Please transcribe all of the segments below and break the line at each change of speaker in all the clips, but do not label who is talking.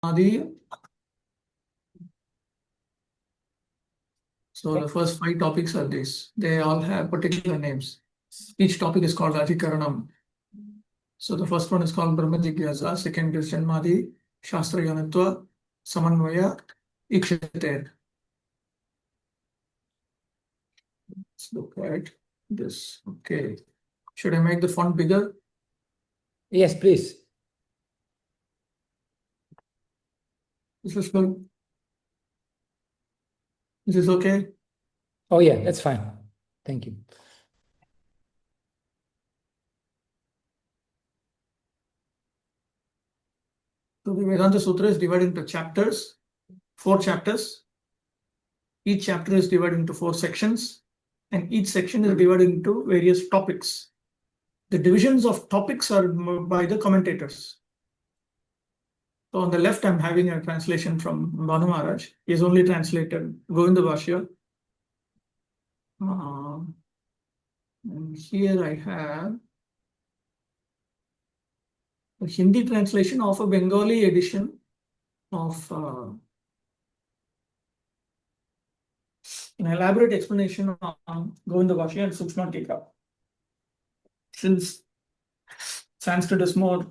Adi. So the first 5 topics are these. They all have particular names. Each topic is called Adhikaranam. So the first one is called Brahma Jigyasa, second is Janmadi, Shastra Yanatva, Samanvaya, Ikshate. Let's look at this. Okay. Should I make the font bigger?
Yes, please.
This is good. Is this okay?
Oh, yeah, that's fine. Thank you.
So the Vedanta Sutra is divided into chapters, 4 chapters. Each chapter is divided into 4 sections, and each section is divided into various topics. The divisions of topics are by the commentators. So on the left, I'm having a translation from Bhanu Maharaj. He has only translated Govinda Bhasya. And here I have a Hindi translation of a Bengali edition of an elaborate explanation on Govinda Bhasya and Suksma Tika. Since Sanskrit is more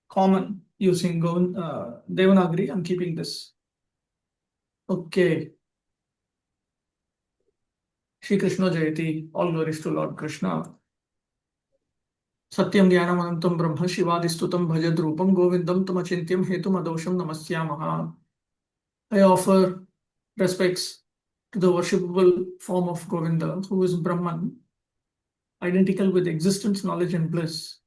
common using Devanagari, I'm keeping this. Okay. Shri Krishna Jayati, all glories to Lord Krishna. Satyam Dhyanam Anantam Brahma Shivadistutam Bhajadrupam Govindam Tamachintyam Hetum Adosham Namasyamaha. I offer respects to the worshipable form of Govinda, who is Brahman, identical with existence, knowledge, and bliss,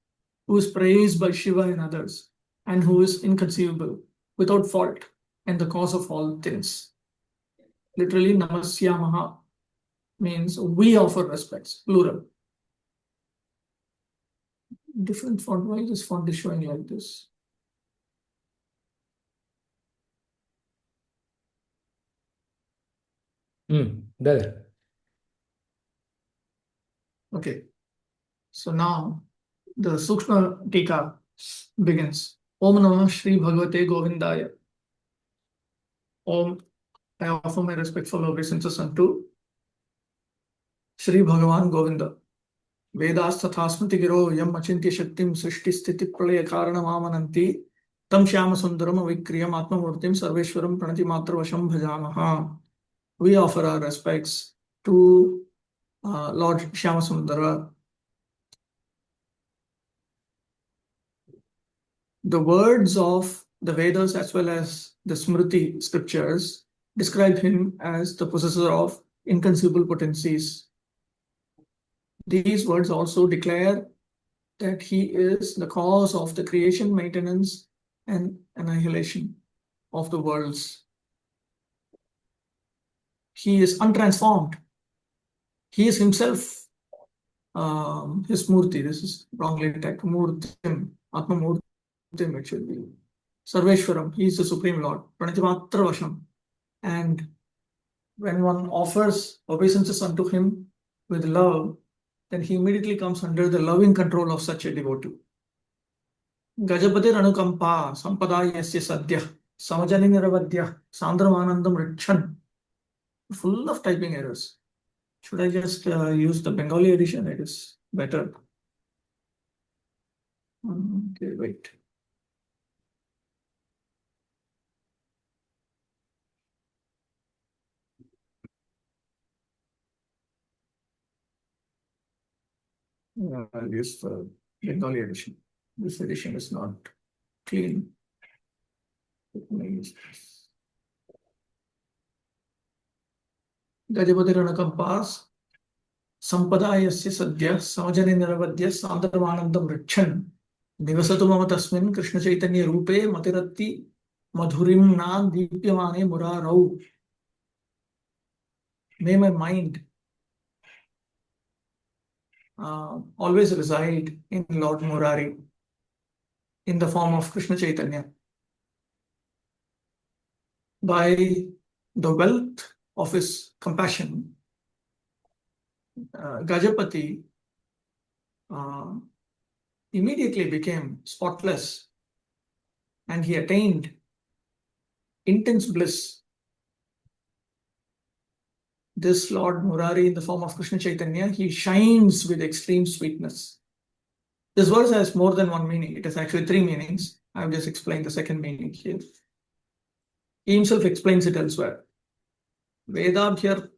who is praised by Shiva and others, and who is inconceivable, without fault, and the cause of all things. Literally, Namasyamaha means we offer respects, plural. Different font. Why this font is showing like this?
Better.
Okay. So now the Suksma Tika begins. Om Namah Shri Bhagavate Govindaya. Om. I offer my respectful obeisances unto Shri Bhagavan Govinda. Vedas tatha smriti giro yam achintya shaktim srishti sthiti pralaya karanam amananti tam shyama sundaram avikriyam atmamurtim sarveshwaram pranati matra vasham bhajamaha. We offer our respects to Lord Shyamasundara. The words of the Vedas as well as the Smriti scriptures describe him as the possessor of inconceivable potencies. These words also declare that he is the cause of the creation, maintenance, and annihilation of the worlds. He is untransformed. He is himself his Murti. This is wrongly typed. Murtim, Atma Murtim, it should be. Sarveshwaram, he is the Supreme Lord. Pranitimatra Vasham. And when one offers obeisances unto him with love, then he immediately comes under the loving control of such a devotee. Gajapati Ranukampa, Sampada Yasya Sadhya, Samajani Niravadya, Sandramanandam Richan. Full of typing errors. Should I just use the Bengali edition? It is better. Okay, wait. I'll use the Bengali edition. This edition is not clean. Let me use this. Gajapati Ranakampas, Sampadayasya Sadhya, Samajani Niravadya, Sandarvanandam Richan, Nivasatu Mama Tasmin, Krishna Chaitanya Rupe, Matirati, Madhurim Na, Deepyamane Murarau. May my mind always reside in Lord Murari in the form of Krishna Chaitanya. By the wealth of his compassion, Gajapati immediately became spotless, and he attained intense bliss. This Lord Murari in the form of Krishna Chaitanya, he shines with extreme sweetness. This verse has more than one meaning. It has actually three meanings. I have just explained the second meaning here. He himself explains it elsewhere. Vedabhyar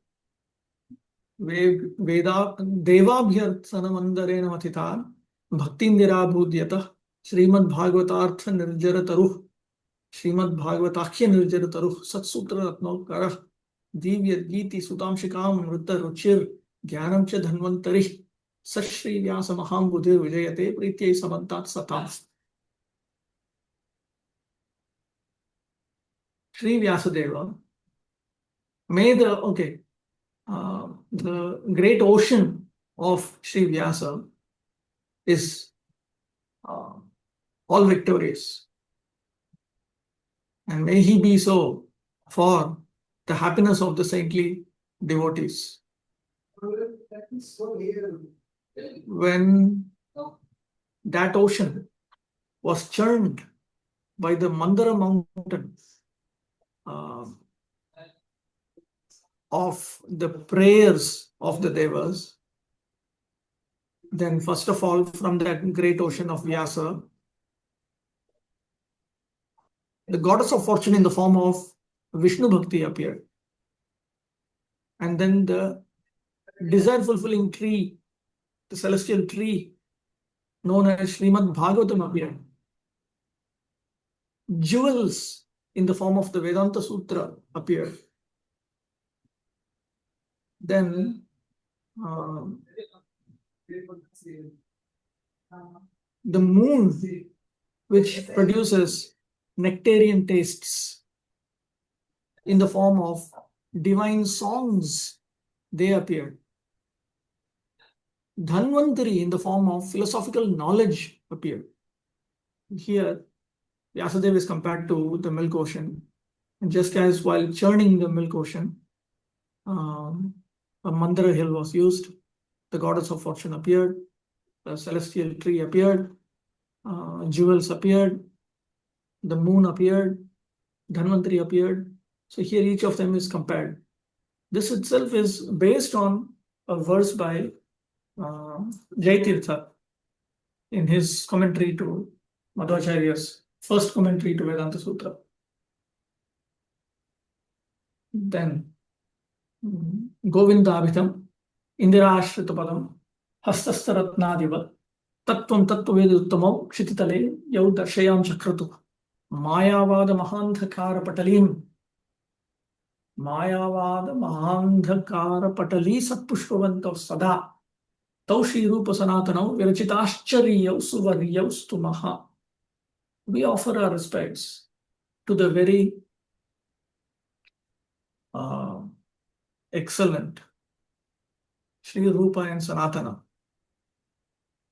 Veda Devabhyartsanamandare Namatita Bhaktindira Bhudyata Srimad Bhagavatartha Nirjarataruh Srimad Bhagavatakya Nirjarataruh Sat Sutra Ratnokara Divya Giti Sutamshikam Nritta Ruchir Jnanam Cha Dhanvantari Sat Shri Vyasa Maham Buddhir Vijayate Prityai Samantat Satam. Shri Vyasadeva made the great ocean of Shri Vyasa is all victorious. And may he be so for the happiness of the saintly devotees. When that ocean was churned by the Mandara mountain of the prayers of the Devas, then first of all, from that great ocean of Vyasa, the goddess of fortune in the form of Vishnu Bhakti appeared. And then the desire fulfilling tree, the celestial tree known as Srimad Bhagavatam appeared. Jewels in the form of the Vedanta Sutra appeared. Then the moon, which produces nectarian tastes in the form of divine songs, they appeared. Dhanvantari in the form of philosophical knowledge appeared. Here, Vyasadeva is compared to the milk ocean. And just as while churning the milk ocean, a Mandara hill was used, the goddess of fortune appeared, the celestial tree appeared, jewels appeared, the moon appeared, Dhanvantari appeared. So here each of them is compared. This itself is based on a verse by Jaitirtha in his commentary to Madhvacharya's first commentary to Vedanta Sutra. Then Govinda Abhitam Indira Ashritapadam Hastastaratnadiva Tattvam Tattvaveduttamam Kshititale Yau Darshayam Chakratu Mayavada Mahandhakara Patalim Mayavada Mahandhakara Patali Satpushpavantav Sada Taushi Rupa Sanatanam Virachitascharyav Suvaryav Stumaha. We offer our respects to the very excellent Sri Rupa and Sanatana,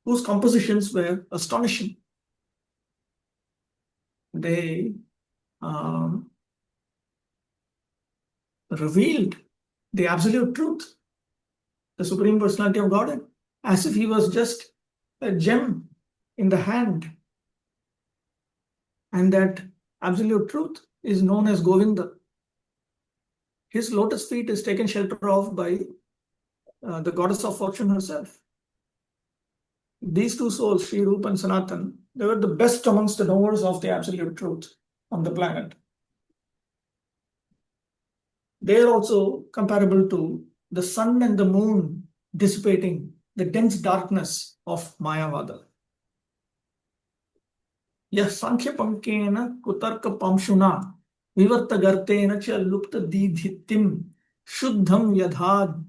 whose compositions were astonishing. They revealed the absolute truth, the Supreme Personality of Godhead, as if he was just a gem in the hand. And that absolute truth is known as Govinda. His lotus feet is taken shelter of by the goddess of fortune herself. These two souls, Sri Rupa and Sanatan, they were the best amongst the knowers of the absolute truth on the planet. They are also comparable to the sun and the moon dissipating the dense darkness of Mayavada. Yah Sankhya Pankena Kutarka Pamshuna Vivarta Gartena Cha Lupta Didhitim Shuddham Yadhad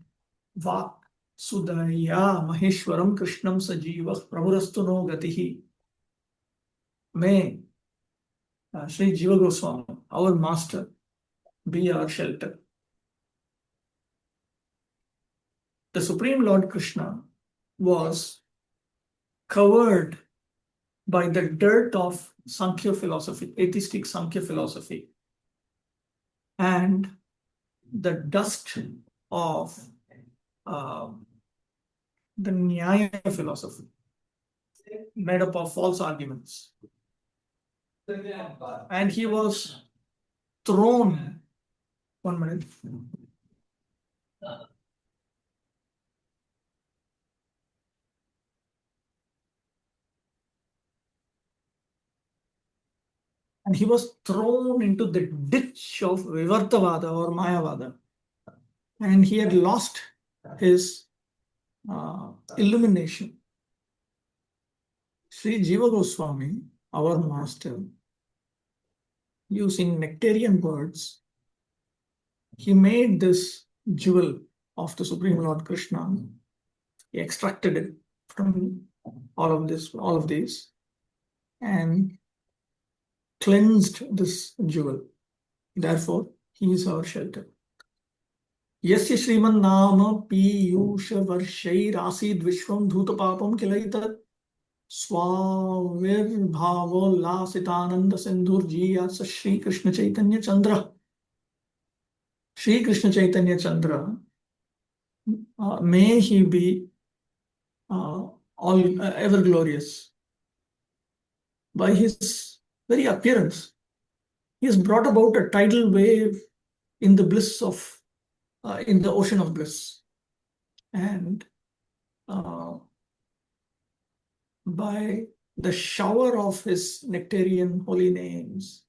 Vak Sudaya Maheshwaram Krishnam Sajivah Prabhurastu No Gatihi. May Sri Jiva Goswami, our master, be our shelter. The Supreme Lord Krishna was covered by the dirt of Sankhya philosophy, atheistic Sankhya philosophy, and the dust of the Nyaya philosophy, made up of false arguments. And he was thrown. 1 minute. And he was thrown into the ditch of Vivartavada or Mayavada. And he had lost his illumination. Sri Jiva Goswami, our master, using nectarian words, he made this jewel of the Supreme Lord Krishna. He extracted it from all of these, and cleansed this jewel. Therefore, he is our shelter. Yasya Shriman Nama Piyusha Varshairasid Vishwam Dhutapapam Kilaitat Swavir Bhavo Lasitananda Sindhur Jiya Shri Krishna Chaitanya Chandra. Shri Krishna Chaitanya Chandra, may he be ever glorious. By his very appearance, he has brought about a tidal wave in the bliss of, in the ocean of bliss. And by the shower of his nectarian holy names,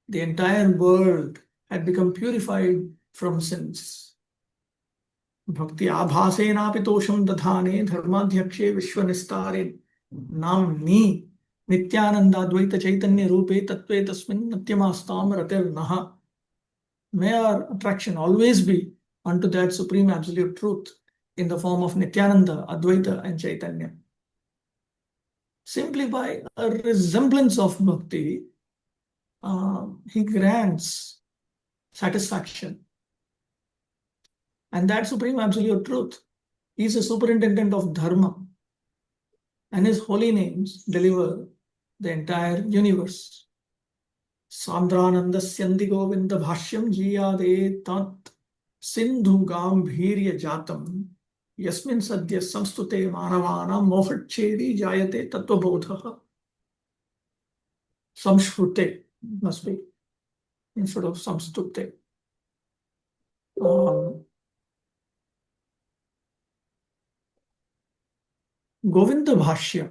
the entire world had become purified from sins. Bhakti abhasenapi tosham dadhane dharmadhyakshe vishwanistare namni nityananda advaita chaitanya rupe tattve tasmin natyamastam ratir naha. May our attraction always be unto that supreme absolute truth in the form of Nityananda, Advaita and Chaitanya. Simply by a resemblance of bhakti, he grants satisfaction. And that supreme absolute truth is a superintendent of dharma, and his holy names deliver the entire universe. Sandrananda Syandi Govinda Bhashyam Jiyade Tat Sindhu Gambhirya Jatam Yasmin Sadhya Samstute Manavana Mohatchedi Jayate Tattvabodhaha. Samshrute must be instead of Samstute. Govinda Bhasya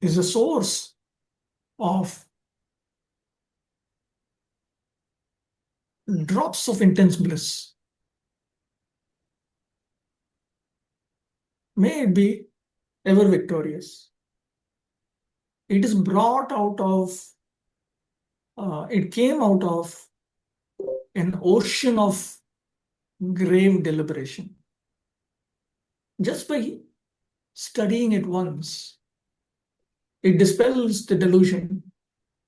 is a source of drops of intense bliss. May it be ever victorious. It is brought out of, it came out of an ocean of grave deliberation. Just by studying it once, it dispels the delusion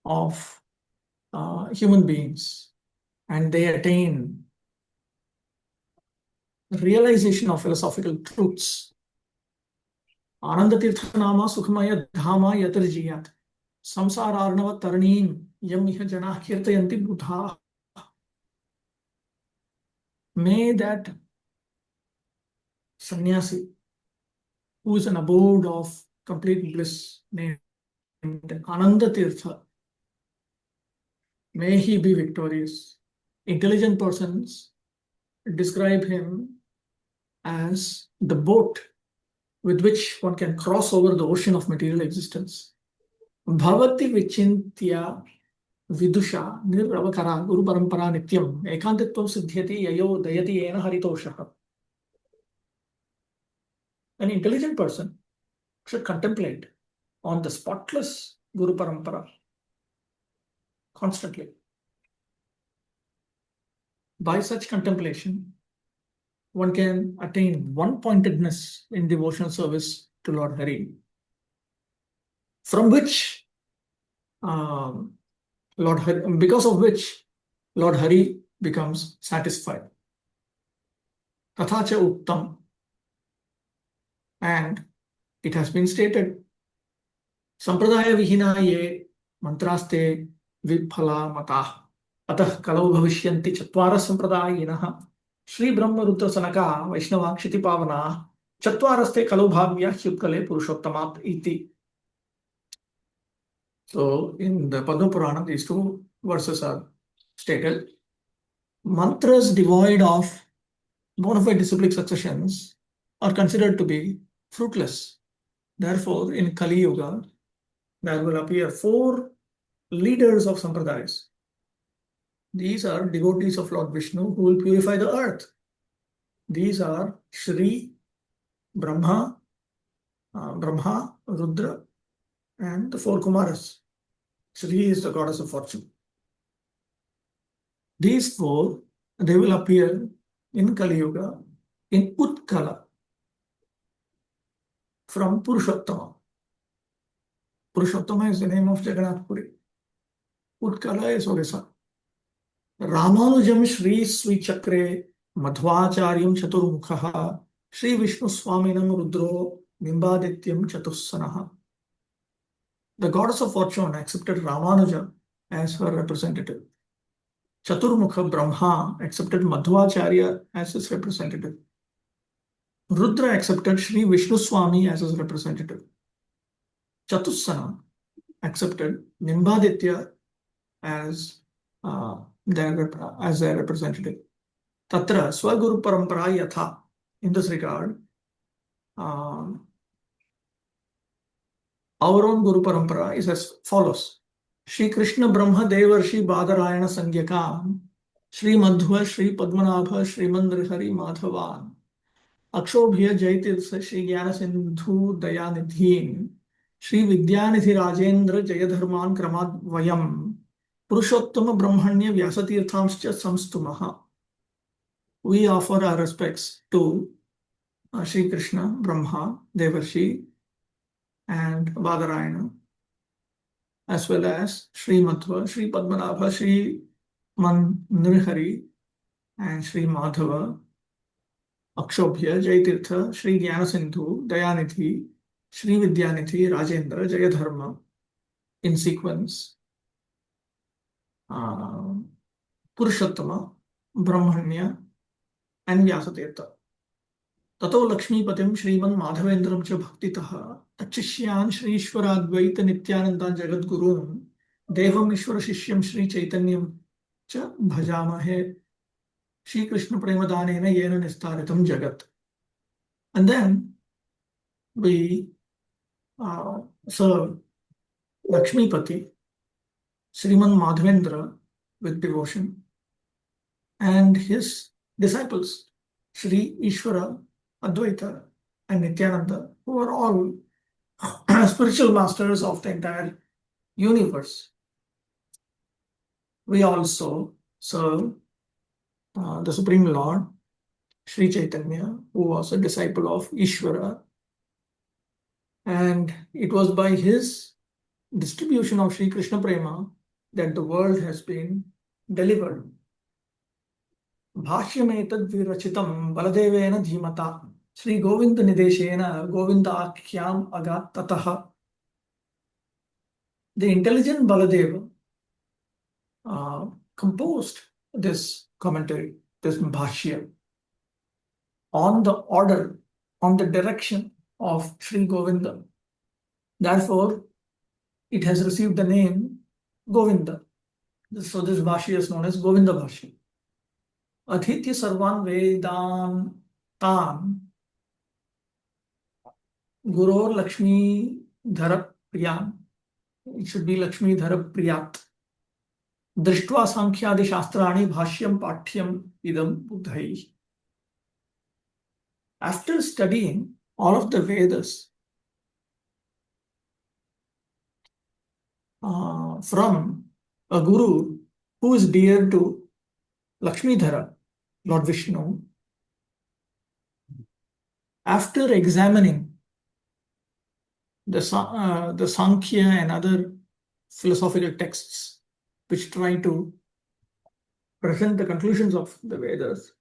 of human beings, and they attain realization of philosophical truths. Ananda Tirtha Nama Sukhmaya Dhama Yatarjiyat Samsara Arnava Taraneem Yam Iha Jana Kirtayanti Buddha. May that sannyasi, who is an abode of complete bliss, named Ananda Tirtha, may he be victorious. Intelligent persons describe him as the boat with which one can cross over the ocean of material existence. Bhavati Vichintya Vidusha Nirravakara Guru Parampara Nityam Ekantitvam Siddhyati Yayo Dayati Ena Haritoshaha. An intelligent person should contemplate on the spotless Guru Parampara constantly. By such contemplation, one can attain one-pointedness in devotional service to Lord Hari, from which because of which Lord Hari becomes satisfied. Tathacha Uttam, and it has been stated, Sampradaya Vihina ye mantraste viphala matah atah kalau bhavishyanti chatvara sampradayinah Shri Brahma Rudra Sanaka Vaishnava Kshiti Pavana Chatvarasте खलु Bhavya ह्युत्कले पुरुषोत्तमात् iti. So in the Padma Purana, these two verses are stated. Mantras devoid of bona fide disciplic successions are considered to be fruitless. Therefore, in Kali Yuga, there will appear four leaders of sampradayas. These are devotees of Lord Vishnu who will purify the earth. These are Shri, Brahma, Rudra, and the four Kumaras. Shri is the goddess of fortune. These four, they will appear in Kali Yuga in Utkala from Purushottama. Purushottama is the name of Jagannath Puri. Utkala is Orissa. Ramanujam Shri Swachakre Madhvacharyam Chaturmukhaha Shri Vishnu Swaminam Rudro Nimbadityam Chatussanaha. The goddess of fortune accepted Ramanuja as her representative. Chaturmukha Brahma accepted Madhvacharya as his representative. Rudra accepted Shri Vishnu Swami as his representative. Chatussana accepted Nimbaditya as their representative. Tatra Swaguru Parampara Yatha. In this regard, our own Guru Parampara is as follows. Shri Krishna Brahma Devarshi Badarayana Sangyakam Shri Madhva Shri Padmanabha Shri Mandrihari Madhavan Akshobhya Jaitirsa Shri Jnana Sindhu Dayanidhin Shri Vidyanidhi Rajendra Jayadharman Kramad Vayam Purushottama Brahmanya Vyasatirthamscha Samstumaha. We offer our respects to Shri Krishna, Brahma, Devarshi, and Badarayana, as well as Shri Madhva, Shri Padmanabha, Shri Nrihari, and Shri Madhava, Akshobhya, Jaitirtha, Shri Jnanasindhu, Dayanidhi, Shri Vidyanidhi, Rajendra, Jayadharma, in sequence, Purushottama, Brahmanya, and Vyasatirtha. ततो लक्ष्मीपतिं श्रीमन् माधवेन्द्रं च भक्तितः तच्छिष्यान् श्रीश्वराद्वैत नित्यानन्दान् जगद्गुरून् देवम् ईश्वर शिष्यं श्री चैतन्यं च भजामहे श्रीकृष्ण प्रेमदानेन येन निस्तारितं जगत्. And then we serve Lakshmipati, Sriman Madhavendra, with devotion, and his disciples, Shri Ishvara, Advaita, and Nityananda, who are all spiritual masters of the entire universe. We also serve the Supreme Lord, Sri Chaitanya, who was a disciple of Ishvara, and it was by his distribution of Sri Krishna Prema that the world has been delivered. Bhasyametad virachitam baladevena dhimata Sri Govinda nideshena Govindakhyam agatataha. The intelligent Baladeva composed this commentary, this Bhashya, on the order, on the direction of Sri Govinda. Therefore, it has received the name Govinda. So this Bhashya is known as Govinda Bhashya. Adhitya Sarvan Vedan Tan Guror Lakshmi Dhara Priyam. It should be Lakshmi Dhara Priyat. Drishtva Sankhya Shastrani Bhashyam Pathyam Idam Buddhai. After studying all of the Vedas from a guru who is dear to Lakshmidhara, Lord Vishnu, after examining the Sankhya and other philosophical texts which try to present the conclusions of the Vedas,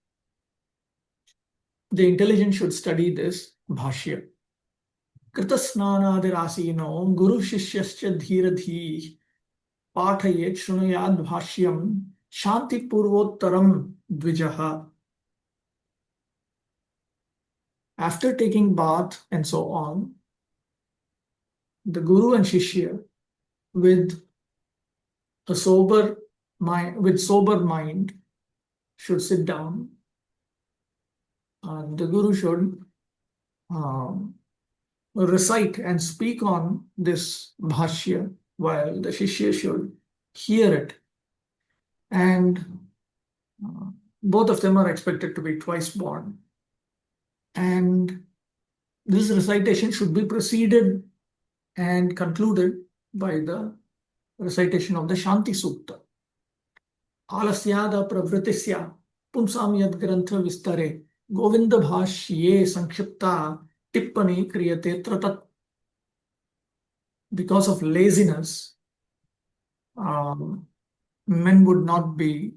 the intelligent should study this Bhashya. Kritasnanadirasino Guru Shishyascha Dhiradhi Pathayet Shrunuyad Bhashyam Shanti Purvottaram Dvijaha. After taking bath and so on, the Guru and Shishya, with sober mind, should sit down. The Guru should recite and speak on this Bhasya, while the Shishya should hear it. And both of them are expected to be twice born. And this recitation should be preceded and concluded by the recitation of the Shanti Sutta. Alasyada pravritisya pumsam yad grantha vistare Govinda bhashye sankhipta tippani kriyate tratat. Because of laziness, men would not be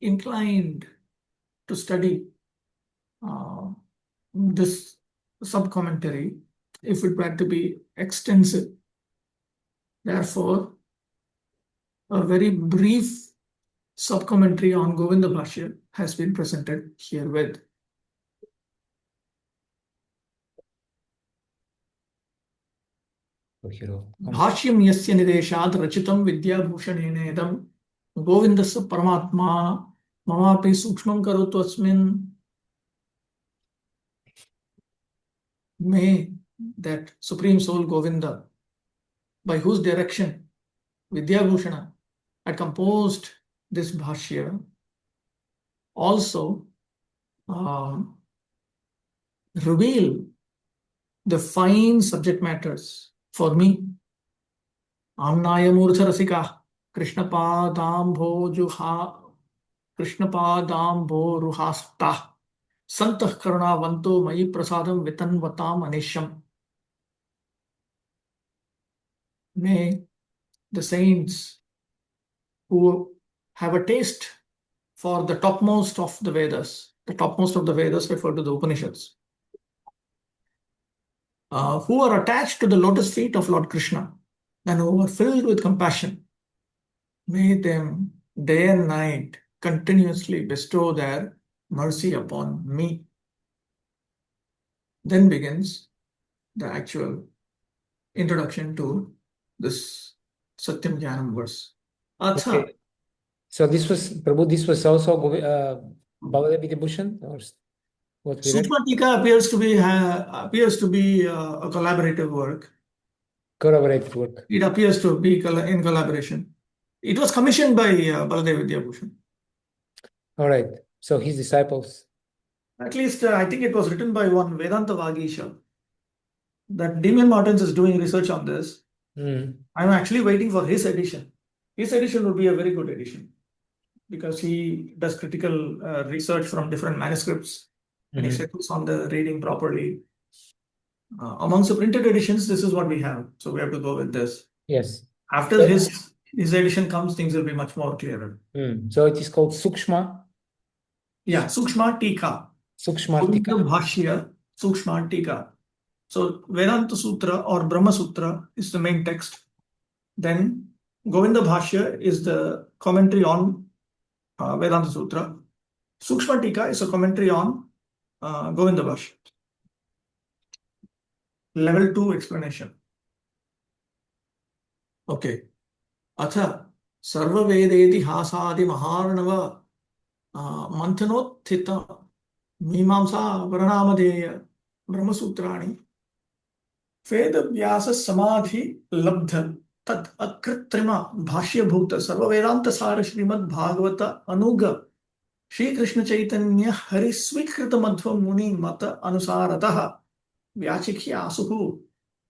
inclined to study this sub-commentary if it were to be extensive. Therefore, a very brief sub-commentary on Govinda Bhashya has been presented herewith. Bhashyam yasya nideshad rachitam vidyabhushanenedam Govindasya paramatma mamapi sukshmam karotu asmin. May that Supreme Soul Govinda, by whose direction Vidyabhushana had composed this Bhashya, also reveal the fine subject matters for me. Amnaya Murtha Rasika Krishna Padambo Ruhasta Santah Karuna Mayi Prasadam Vitanvatam Anisham. May the saints who have a taste for the topmost of the Vedas refer to the Upanishads, who are attached to the lotus feet of Lord Krishna and who are filled with compassion, may them day and night continuously bestow their mercy upon me. Then begins the actual introduction to this Satyam Jnanam verse.
Okay. So this was, Prabhu, this was also Baladev Vidyabhushan, or what we read?
Suksma Tika appears to be a collaborative work.
Collaborative work.
It appears to be in collaboration. It was commissioned by Baladev Vidyabhushan.
All right. So his disciples.
At least I think it was written by one Vedanta Vagisha. That Damian Martins is doing research on this. I'm actually waiting for his edition. His edition would be a very good edition because he does critical research from different manuscripts and he settles on the reading properly. Amongst the printed editions, this is what we have. So we have to go with this.
Yes.
After his edition comes, things will be much more clearer.
So it is called Suksma.
Yeah, Suksma Tika.
Suksma Tika.
Bhashya, Suksma Tika. So Vedanta Sutra or Brahma Sutra is the main text. Then Govinda Bhashya is the commentary on Vedanta Sutra. Suksma Tika is a commentary on Govinda Bhashya. Level 2 explanation. Okay. Atha Sarva Vedeti Hasadi Maharnava Mantanothita Mimamsa Varnamadeya Brahma Sutrani Veda Vyasa Samadhi Labdha Tat Akritrima Bhashya Bhuta Sarva Vedanta Sara Srimad Bhagavata Anuga Shri Krishna Chaitanya Hari Svikrita Madhva Muni Mata Anusarataha Vyachikya Asuhu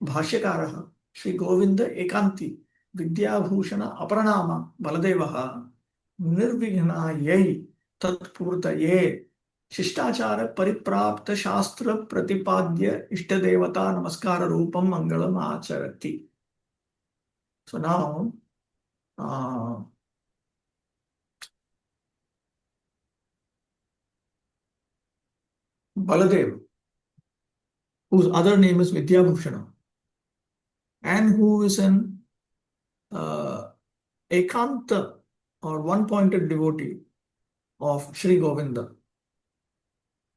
Bhashyakaraha Shri Govinda Ekanti Vidyabhushana Aparanama Baladevaha Nirvighna Yai Tatpurta Ye Shishtachara Pariprapta Shastra Pratipadya Ishtadevata Namaskara Rupam Mangalam Acharati. So now, Baladev, whose other name is Vidyabhushana, and who is an Ekanta or one-pointed devotee of Sri Govinda.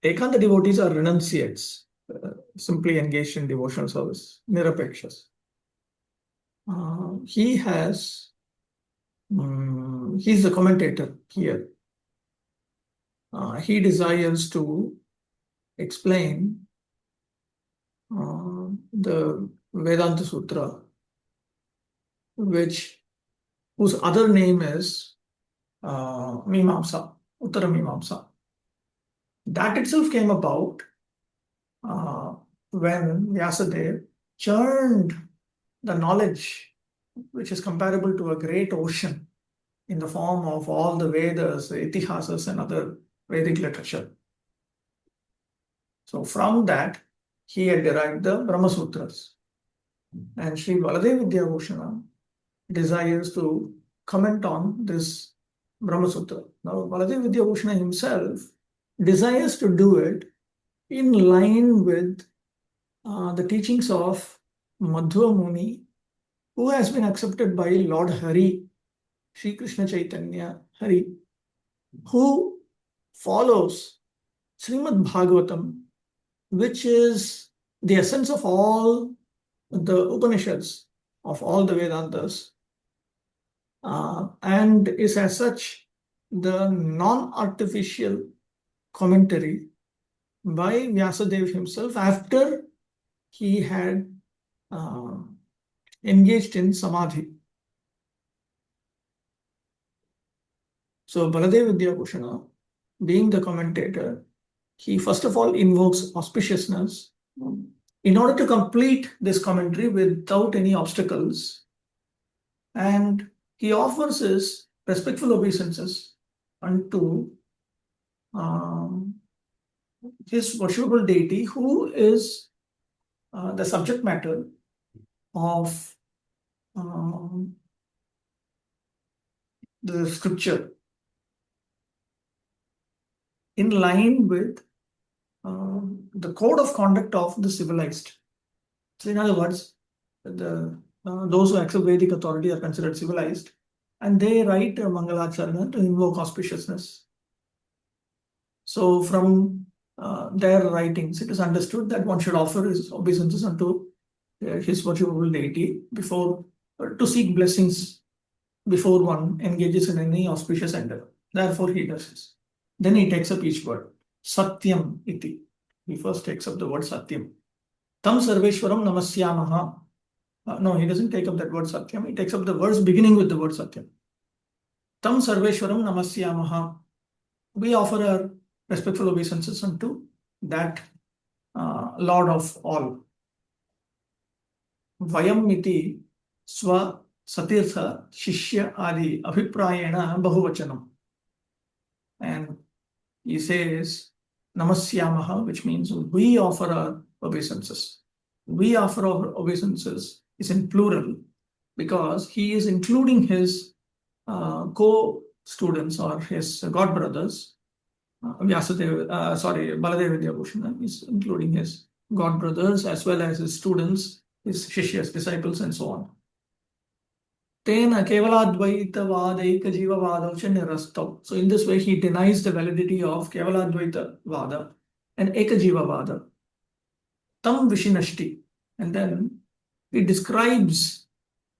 Ekanta devotees are renunciates. simply engaged in devotional service, nirapekshas. He's the commentator here. He desires to explain the Vedanta Sutra, whose other name is Mimamsa, Uttara Mimamsa. That itself came about when Vyasadeva churned the knowledge which is comparable to a great ocean in the form of all the Vedas, the Itihasas, and other Vedic literature. So from that, he had derived the Brahma Sutras. And Sri Baladev Vidyabhushana desires to comment on this Brahma Sutra. Now, Baladev Vidyabhushana himself desires to do it in line with the teachings of Madhva Muni, who has been accepted by Lord Hari, Sri Krishna Chaitanya Hari, who follows Srimad Bhagavatam, which is the essence of all the Upanishads, of all the Vedantas, and is as such the non-artificial commentary by Vyasadeva himself after he had engaged in Samadhi. So Baladev Vidyabhushana, being the commentator, he first of all invokes auspiciousness in order to complete this commentary without any obstacles, and he offers his respectful obeisances unto his worshipable deity, who is the subject matter of the scripture, in line with the code of conduct of the civilized. So in other words, those who accept Vedic authority are considered civilized, and they write Mangalacharana to invoke auspiciousness. So from their writings, it is understood that one should offer his obeisances unto his worshipable deity before to seek blessings before one engages in any auspicious endeavor. Therefore, he does this. Then he takes up each word. Satyam iti. He first takes up the word Satyam. Tam Sarveshwaram Namasyamaha. No, he doesn't take up that word Satyam. He takes up the words beginning with the word Satyam. Tam Sarveshwaram Namasyamaha. We offer our respectful obeisances unto that Lord of all. Vayam iti swa satirtha shishya adi abhiprayena bahuvachanam. And he says Namasyamaha, which means we offer our obeisances. We offer our obeisances is in plural because he is including his co-students or his god brothers. Baladev Vidyabhushana is including his god brothers as well as his students, his shishyas, disciples, and so on. Tena kevaladvaita eka jiva vada nirastav. So in this way, he denies the validity of kevaladvaita vada and eka jiva vada. Tam vishinashti. And then he describes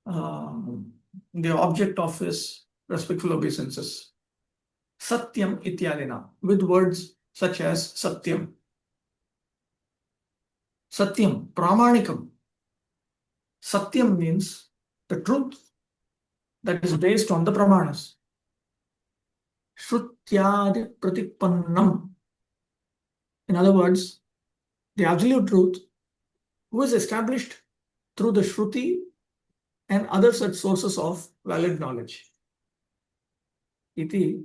the object of his respectful obeisances. Satyam ityadina, with words such as Satyam. Satyam, Pramanikam. Satyam means the truth that is based on the Pramanas. Shrutyad Pratipannam. In other words, the absolute truth, who is established through the Shruti and other such sources of valid knowledge. Iti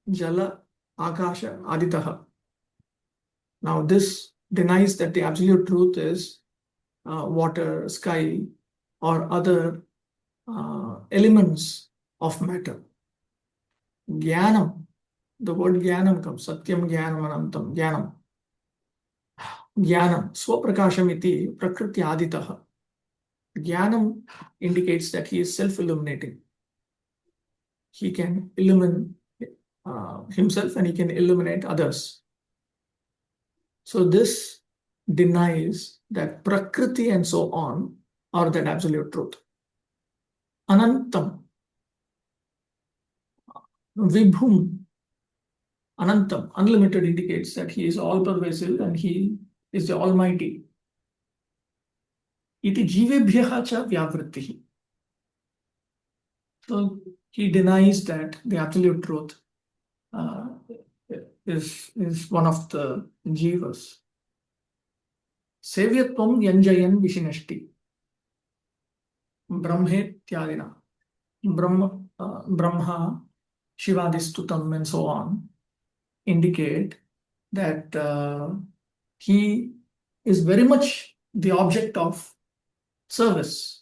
Jala Akasha Aditaha. Now this denies that the absolute truth is water, sky, or other elements of matter. Jnanam, the word Jnanam comes, Satyam Jnanam Anantam, Jnanam. Jnanam, Swaprakasham iti Prakriti Aditaha. Jnanam indicates that he is self-illuminating. He can illuminate himself and he can illuminate others. So this denies that Prakriti and so on are that absolute truth. Anantam, Vibhum, Anantam, unlimited, indicates that he is all pervasive and he is the Almighty. Iti jivebhyaha cha vyavrittihi. So he denies that the absolute truth is one of the jivas. Sevyatvam yanjayan vishinashti. Brahmetyadina. Brahma, Shivadistutam, and so on indicate that he is very much the object of service.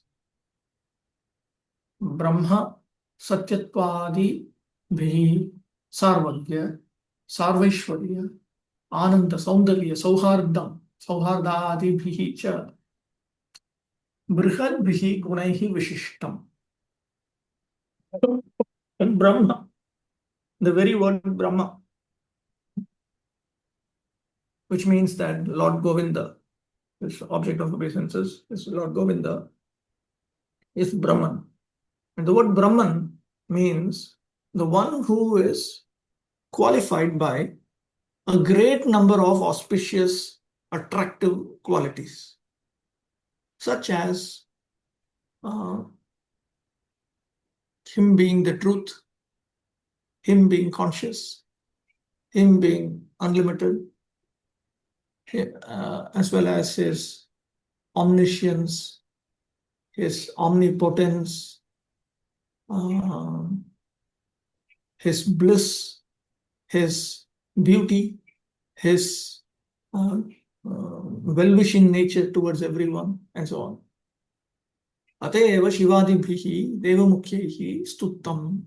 Brahma Satyatvadi Bhi Sarvagya, Sarvaishwarya, Ananda Saundarya, Sauhardadi Bhi Cha, Brihad Bhi Gunaihi Vishishtam. And Brahma, the very word Brahma, which means that Lord Govinda, this object of obeisances, is Lord Govinda, is Brahman. And the word Brahman means the one who is qualified by a great number of auspicious, attractive qualities, such as him being the truth, him being conscious, him being unlimited, as well as his omniscience, his omnipotence, his bliss, his beauty, his well-wishing nature towards everyone, and so on. Ateva Shivadibhihi Devamukhyahi Stuttam.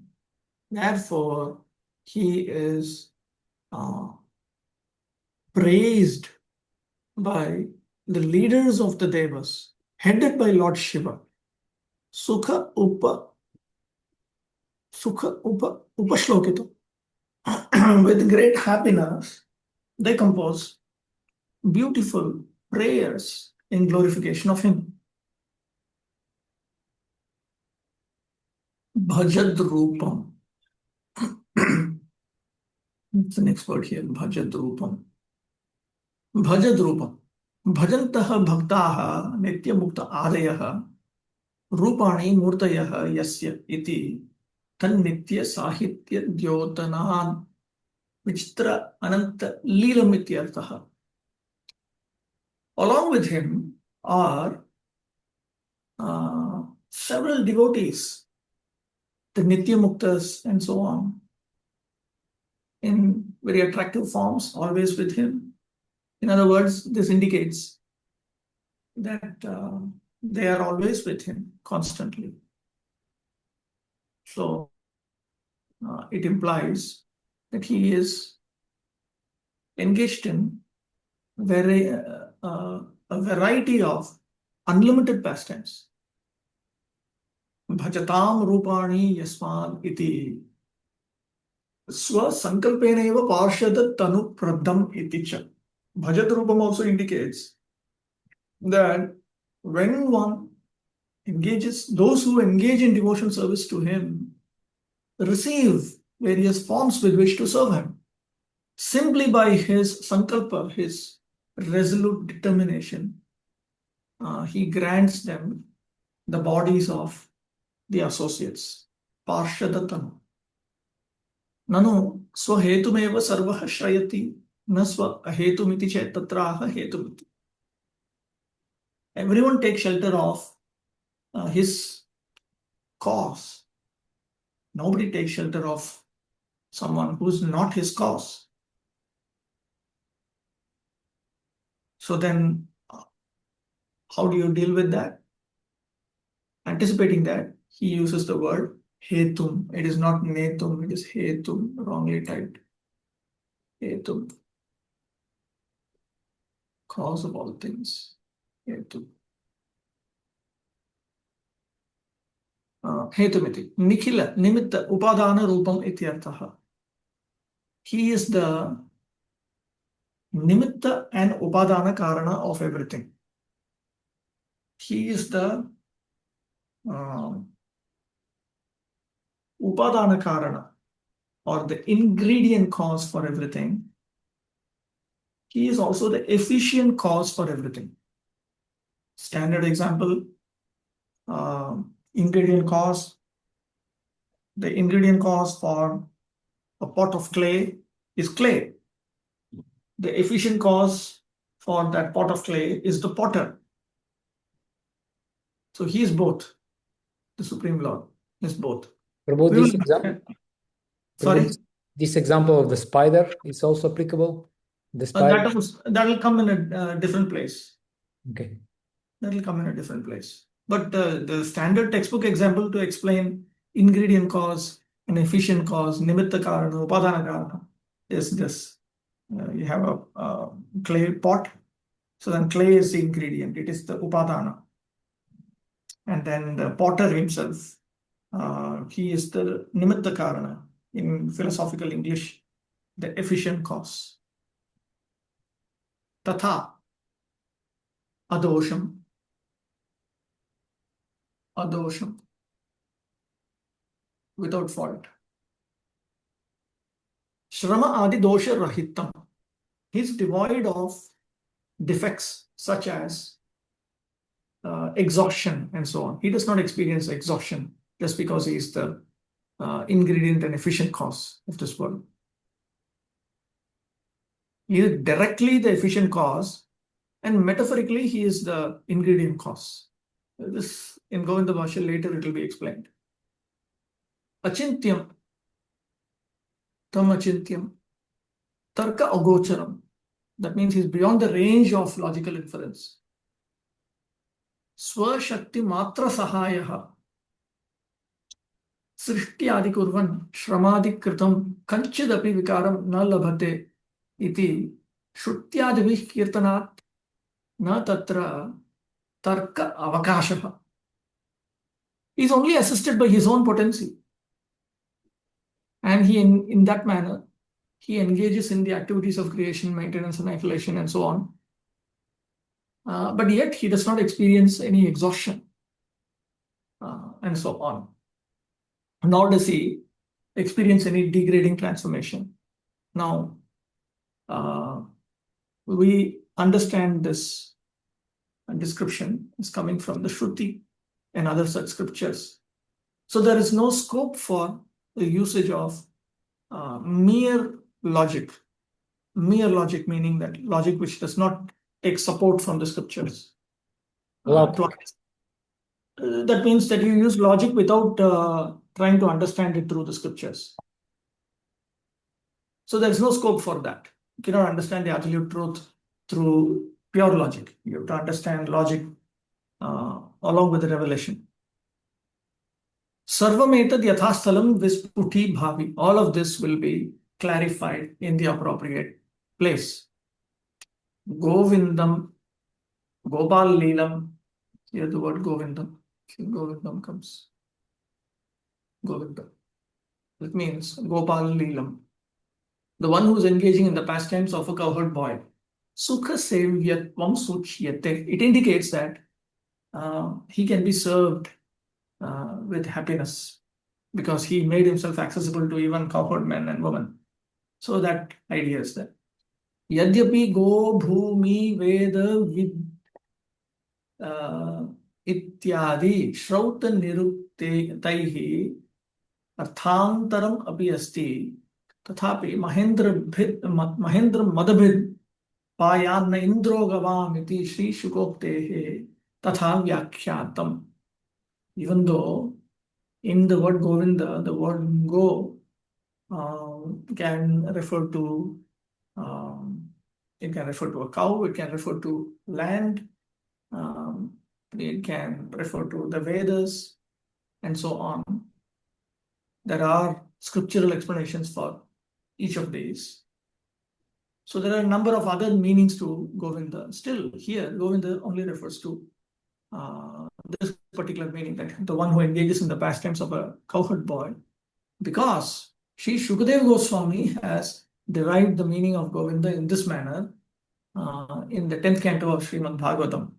Therefore, he is praised by the leaders of the Devas, headed by Lord Shiva. Upashlokita. With great happiness, they compose beautiful prayers in glorification of him. Bhajad Rupam. It's the next word here, Bhajad Rupam. Bhajad Rupam. Bhajantaha bhaktaha nitya mukta adayaha rupani murtayaha yasya iti tan nitya sahitya dyotanan vichitra ananta leelamityartaha. Along with him are several devotees, the Nitya Muktas and so on, in very attractive forms, always with him. In other words, this indicates that they are always with him constantly. So it implies that he is engaged in a variety of unlimited pastimes. Bhajatam rupani yasmad iti swa sankalpeneva parshada tanu pradam iti cha. Bhajat rupam also indicates that when one engages, those who engage in devotional service to him receive various forms with which to serve him. Simply by his sankalpa, his resolute determination, he grants them the bodies of the associates. Parshadatanu. Nanu swahetumeva sarvaha shrayati na swa ahetumiti chet tatraha hetumiti. Everyone takes shelter of his cause. Nobody takes shelter of someone who's not his cause. So then, how do you deal with that? Anticipating that, he uses the word hetum. It is not netum, it is hetum, wrongly typed. Hetum. Cause of all things. Hetum. Hetumiti. Nikhila, nimitta, upadana rupam ityarthaha. He is the nimitta and upadana karana of everything. He is the upadana karana, or the ingredient cause for everything. He is also the efficient cause for everything. Standard example, ingredient cause. The ingredient cause for a pot of clay is clay. The efficient cause for that pot of clay is the potter. So he is both. The Supreme Lord is both.
Prabhu,
Sorry?
This example of the spider is also applicable? The spider?
That will come in a different place.
Okay.
That will come in a different place. But the standard textbook example to explain ingredient cause and efficient cause, nimitta karana, upadana karana, is this. You have a clay pot. So then clay is the ingredient. It is the upadana. And then the potter himself, he is the nimitta karana. In philosophical English, the efficient cause. Tatha, adosham, without fault. Shrama adi dosha rahitam. He is devoid of defects such as exhaustion and so on. He does not experience exhaustion just because he is the ingredient and efficient cause of this world. He is directly the efficient cause, and metaphorically he is the ingredient cause. This in Govinda Bhasya later it will be explained. Achintyam, tam achintyam, tarka agocharam. That means he's beyond the range of logical inference. Swashakti matra sahayaha. Srishti adi kurvan shramadi kritam kanchidapi vikaram na labhate iti shrutyadivih kirtanat na tatra tarka avakashaha. He is only assisted by his own potency. And he, in that manner, he engages in the activities of creation, maintenance, annihilation, and so on. But yet he does not experience any exhaustion, and so on. Nor does he experience any degrading transformation. Now, we understand this description is coming from the Shruti and other such scriptures. So there is no scope for the usage of mere logic. Mere logic meaning that logic which does not take support from the scriptures. That means that you use logic without trying to understand it through the scriptures. So there is no scope for that. You cannot understand the absolute truth through pure logic. You have to understand logic along with the revelation. Sarvam etad yathasthalam visputi bhavi. All of this will be clarified in the appropriate place. Govindam, Gopal Leelam. Here the word Govindam. Govindam comes. Govinda. It means Gopal Leelam. The one who is engaging in the pastimes of a cowherd boy. Sukha sevyatvam suchyate. It indicates that he can be served with happiness because he made himself accessible to even cowherd men and women. So that idea is there. Yadyapi go bhumi veda vid ityadi shrauta nirukte taihi arthantaram api asti tathapi mahendra madabhid payanna indro gavam iti Sri Shukoktehe tatha vyakhyatam. Even though in the word Govinda, the word go can refer to it can refer to a cow, it can refer to land, it can refer to the Vedas, and so on. There are scriptural explanations for each of these. So there are a number of other meanings to Govinda. Still, here, Govinda only refers to this particular meaning, that the one who engages in the pastimes of a cowherd boy, because Sri Shukadeva Goswami has derived the meaning of Govinda in this manner, in the 10th canto of Srimad Bhagavatam.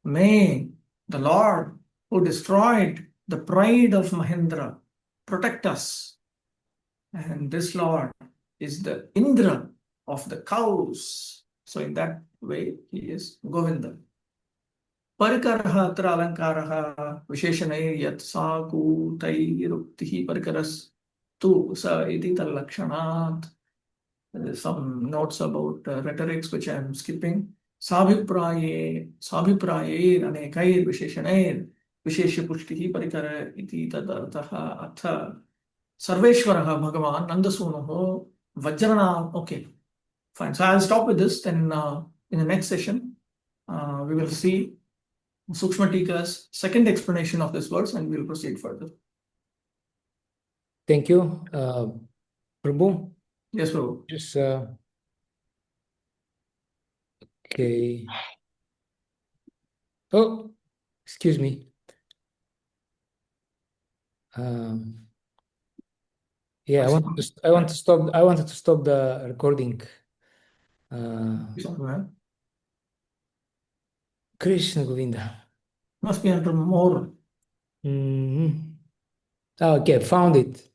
May the Lord who destroyed the pride of Mahendra protect us. And this Lord is the Indra of the cows. So in that way, he is Govinda. परिकरः अत्र अलङ्कारः विशेषणैर्यत् साकूतैरुक्तिः परिकरस्तु स इति तल्लक्षणात्. Some notes about rhetorics which I am skipping. साभिप्राये अनेकैर् विशेषणैर् विशेष्यपुष्टिः परिकर इति तदर्थः अथ सर्वेश्वरः भगवान् नन्दसूनुः वज्रनाम. Okay, fine. So I'll stop with this. Then in the next session, we will see Suksma Tika's second explanation of this verse, and we'll proceed further.
Thank you, Prabhu.
Yes, Prabhu.
Just okay. Oh, excuse me. Yeah, I wanted to stop the recording. Krishna Govinda.
Must be under more.
Okay, found it.